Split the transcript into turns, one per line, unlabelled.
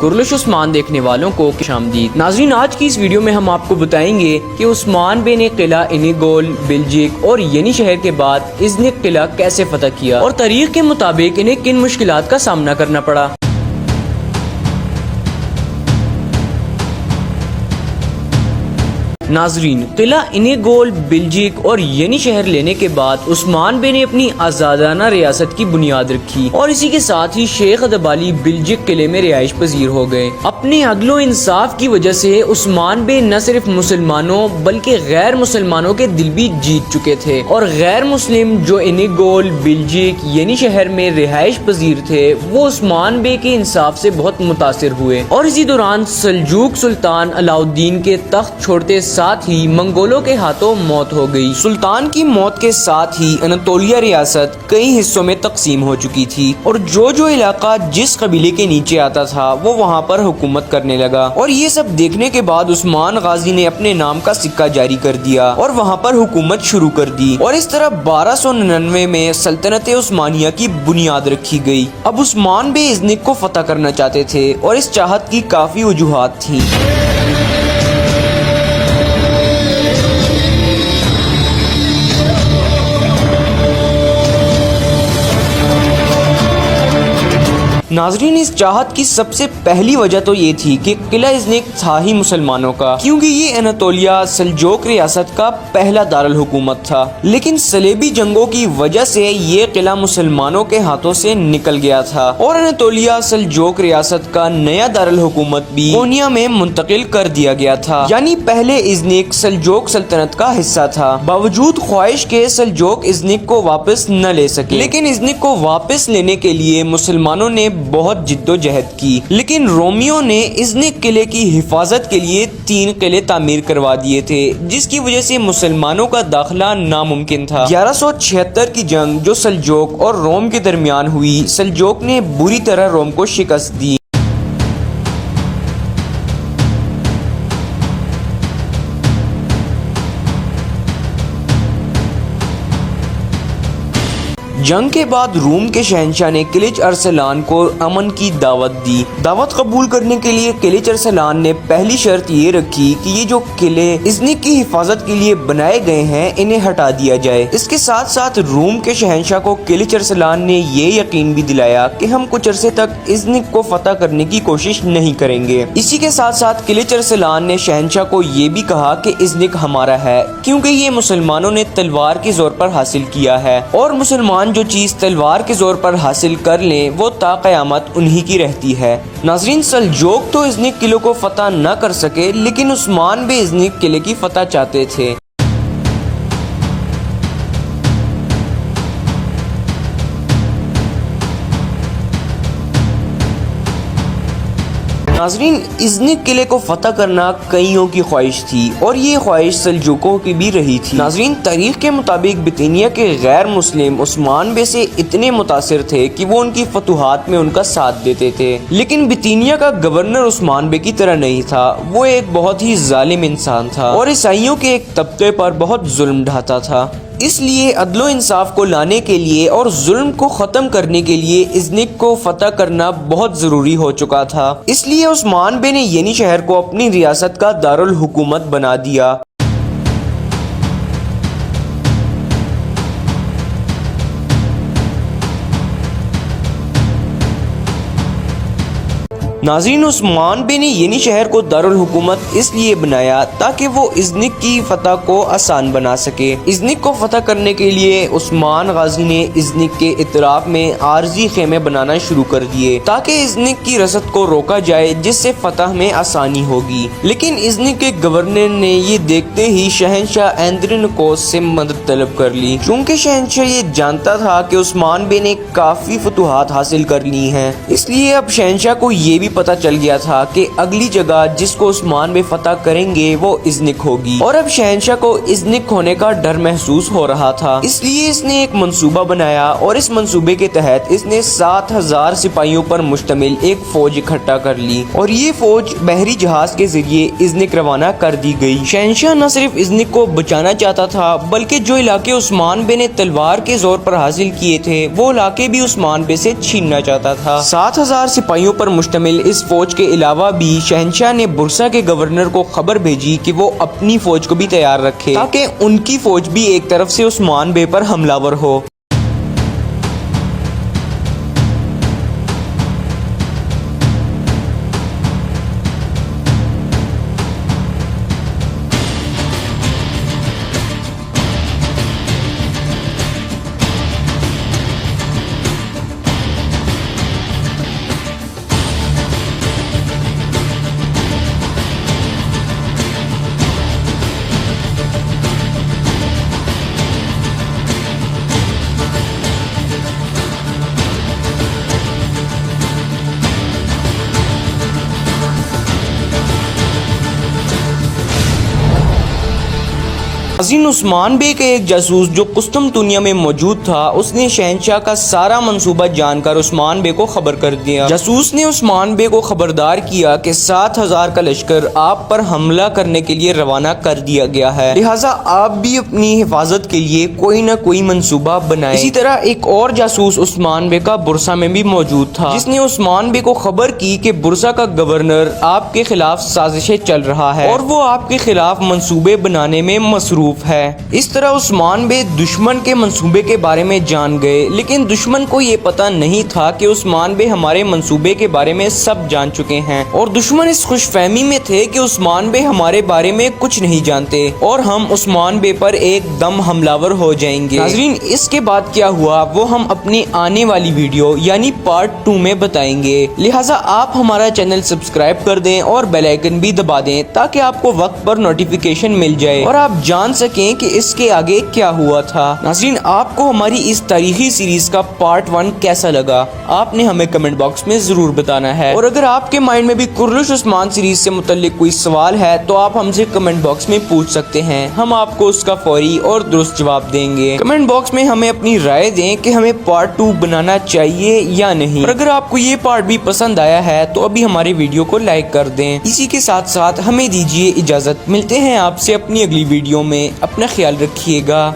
کرلش عثمان دیکھنے والوں کو خوش آمدید۔ ناظرین، آج کی اس ویڈیو میں ہم آپ کو بتائیں گے کہ عثمان بے نے قلعہ انیگول، بلجک اور ینی شہر کے بعد ازنک قلعہ کیسے فتح کیا اور تاریخ کے مطابق انہیں کن مشکلات کا سامنا کرنا پڑا۔ ناظرین، قلعہ انیگول، بلجک اور ینی شہر لینے کے بعد عثمان بے نے اپنی آزادانہ ریاست کی بنیاد رکھی اور اسی کے ساتھ ہی شیخ ادبالی بلجک قلعے میں رہائش پذیر ہو گئے۔ اپنے عدل و انصاف کی وجہ سے عثمان بے نہ صرف مسلمانوں بلکہ غیر مسلمانوں کے دل بھی جیت چکے تھے، اور غیر مسلم جو انیگول، بلجک، ینی شہر میں رہائش پذیر تھے وہ عثمان بے کے انصاف سے بہت متاثر ہوئے، اور اسی دوران سلجوق سلطان علاء الدین کے تخت چھوڑتے ساتھ ہی منگولوں کے ہاتھوں موت ہو گئی۔ سلطان کی موت کے ساتھ ہی اناطولیہ ریاست کئی حصوں میں تقسیم ہو چکی تھی، اور جو علاقہ جس قبیلے کے نیچے آتا تھا وہ وہاں پر حکومت کرنے لگا، اور یہ سب دیکھنے کے بعد عثمان غازی نے اپنے نام کا سکہ جاری کر دیا اور وہاں پر حکومت شروع کر دی، اور اس طرح 1299 میں سلطنت عثمانیہ کی بنیاد رکھی گئی۔ اب عثمان بے ازنک کو فتح کرنا چاہتے تھے اور اس چاہت کی کافی وجوہات تھیں۔ ناظرین، اس چاہت کی سب سے پہلی وجہ تو یہ تھی کہ قلعہ ازنک تھا ہی مسلمانوں کا، کیونکہ یہ اناطولیہ سلجوق ریاست کا پہلا دارالحکومت تھا، لیکن صلیبی جنگوں کی وجہ سے یہ قلعہ مسلمانوں کے ہاتھوں سے نکل گیا تھا، اور اناطولیہ سلجوق ریاست کا نیا دارالحکومت بھی کونیا میں منتقل کر دیا گیا تھا، یعنی پہلے ازنک سلجوق سلطنت کا حصہ تھا۔ باوجود خواہش کے سلجوق ازنک کو واپس نہ لے سکے، لیکن ازنک کو واپس لینے کے لیے مسلمانوں نے بہت جد و جہد کی، لیکن رومیوں نے ازنک قلعے کی حفاظت کے لیے 3 قلعے تعمیر کروا دیے تھے، جس کی وجہ سے مسلمانوں کا داخلہ ناممکن تھا۔ 1176 کی جنگ جو سلجوق اور روم کے درمیان ہوئی، سلجوق نے بری طرح روم کو شکست دی۔ جنگ کے بعد روم کے شہنشاہ نے قلعہ ارسلان کو امن کی دعوت دی۔ دعوت قبول کرنے کے لیے قلعہ ارسلان نے پہلی شرط یہ رکھی کہ یہ جو قلعے ازنک کی حفاظت کے لیے بنائے گئے ہیں انہیں ہٹا دیا جائے۔ اس کے ساتھ ساتھ روم کے شہنشاہ کو قلعہ ارسلان نے یہ یقین بھی دلایا کہ ہم کچھ عرصے تک ازنک کو فتح کرنے کی کوشش نہیں کریں گے۔ اسی کے ساتھ ساتھ قلعہ ارسلان نے شہنشاہ کو یہ بھی کہا کہ ازنک ہمارا ہے، کیونکہ یہ مسلمانوں نے تلوار کے زور پر حاصل کیا ہے، اور مسلمان جو چیز تلوار کے زور پر حاصل کر لیں وہ تا قیامت انہی کی رہتی ہے۔ ناظرین، سلجوق تو ازنک قلعوں کو فتح نہ کر سکے، لیکن عثمان بے ازنک قلعے کی فتح چاہتے تھے۔ ناظرین، ازنک قلعے کو فتح کرنا کئیوں کی خواہش تھی، اور یہ خواہش سلجوقوں کی بھی رہی تھی۔ ناظرین، تاریخ کے مطابق بطینیہ کے غیر مسلم عثمان بے سے اتنے متاثر تھے کہ وہ ان کی فتوحات میں ان کا ساتھ دیتے تھے، لیکن بطینیہ کا گورنر عثمان بے کی طرح نہیں تھا، وہ ایک بہت ہی ظالم انسان تھا اور عیسائیوں کے ایک طبقے پر بہت ظلم ڈھاتا تھا۔ اس لیے عدل و انصاف کو لانے کے لیے اور ظلم کو ختم کرنے کے لیے ازنک کو فتح کرنا بہت ضروری ہو چکا تھا، اس لیے عثمان بے نے ینی شہر کو اپنی ریاست کا دارالحکومت بنا دیا۔ ناظرین، عثمان بے نے ینی شہر کو دارالحکومت اس لیے بنایا تاکہ وہ ازنک کی فتح کو آسان بنا سکے۔ ازنک کو فتح کرنے کے لیے عثمان غازی نے ازنک کے اطراف میں عارضی خیمے بنانا شروع کر دیے تاکہ ازنک کی رسد کو روکا جائے، جس سے فتح میں آسانی ہوگی، لیکن ازنک کے گورنر نے یہ دیکھتے ہی شہنشاہ ایندرینکوس سے مدد طلب کر لی، چونکہ شہنشاہ یہ جانتا تھا کہ عثمان بے نے کافی فتوحات حاصل کر لی ہیں، اس لیے اب شہنشاہ کو یہ بھی پتہ چل گیا تھا کہ اگلی جگہ جس کو عثمان بے فتح کریں گے وہ ازنک ہوگی، اور اب شہنشاہ کو ازنک ہونے کا ڈر محسوس ہو رہا تھا، اس لیے اس نے ایک منصوبہ بنایا، اور اس منصوبے کے تحت اس نے 7000 سپاہیوں پر مشتمل ایک فوج اکٹھا کر لی، اور یہ فوج بحری جہاز کے ذریعے ازنک روانہ کر دی گئی۔ شہنشاہ نہ صرف ازنک کو بچانا چاہتا تھا بلکہ جو علاقے عثمان بے نے تلوار کے زور پر حاصل کیے تھے وہ علاقے بھی عثمان بے سے چھیننا چاہتا تھا۔ 7000 سپاہیوں پر مشتمل اس فوج کے علاوہ بھی شہنشاہ نے برسا کے گورنر کو خبر بھیجی کہ وہ اپنی فوج کو بھی تیار رکھے تاکہ ان کی فوج بھی ایک طرف سے عثمان بے پر حملہ ور ہو۔ ناظرین، عثمان بے کا ایک جاسوس جو قسطنطنیہ میں موجود تھا، اس نے شہنشاہ کا سارا منصوبہ جان کر عثمان بے کو خبر کر دیا۔ جاسوس نے عثمان بے کو خبردار کیا کہ 7,000 کا لشکر آپ پر حملہ کرنے کے لیے روانہ کر دیا گیا ہے، لہٰذا آپ بھی اپنی حفاظت کے لیے کوئی نہ کوئی منصوبہ بنائیں۔ اسی طرح ایک اور جاسوس عثمان بے کا برسا میں بھی موجود تھا، جس نے عثمان بے کو خبر کی کہ برسا کا گورنر آپ کے خلاف سازشیں چل رہا ہے اور وہ آپ کے خلاف منصوبے بنانے میں مصروف ہے۔ اس طرح عثمان بے دشمن کے منصوبے کے بارے میں جان گئے، لیکن دشمن کو یہ پتہ نہیں تھا کہ عثمان بے ہمارے منصوبے کے بارے میں سب جان چکے ہیں، اور دشمن اس خوش فہمی میں تھے کہ عثمان بے ہمارے بارے میں کچھ نہیں جانتے اور ہم عثمان بے پر ایک دم حملہ ور ہو جائیں گے۔ ناظرین، اس کے بعد کیا ہوا وہ ہم اپنی آنے والی ویڈیو یعنی پارٹ 2 میں بتائیں گے، لہٰذا آپ ہمارا چینل سبسکرائب کر دیں اور بیل آئیکن بھی دبا دیں تاکہ آپ کو وقت پر نوٹیفیکیشن مل جائے اور آپ جان سکیں کہ اس کے آگے کیا ہوا تھا۔ ناظرین، آپ کو ہماری اس تاریخی سیریز کا پارٹ 1 کیسا لگا آپ نے ہمیں کمنٹ باکس میں ضرور بتانا ہے، اور اگر آپ کے مائنڈ میں بھی کرلش عثمان سیریز سے متعلق کوئی سوال ہے تو آپ ہم سے کمنٹ باکس میں پوچھ سکتے ہیں، ہم آپ کو اس کا فوری اور درست جواب دیں گے۔ کمنٹ باکس میں ہمیں اپنی رائے دیں کہ ہمیں پارٹ 2 بنانا چاہیے یا نہیں، اور اگر آپ کو یہ پارٹ بھی پسند آیا ہے تو ابھی ہمارے ویڈیو کو لائک کر دیں۔ اسی کے ساتھ ساتھ ہمیں دیجیے اجازت، ملتے ہیں آپ سے اپنی اگلی ویڈیو میں، اپنا خیال رکھیے گا۔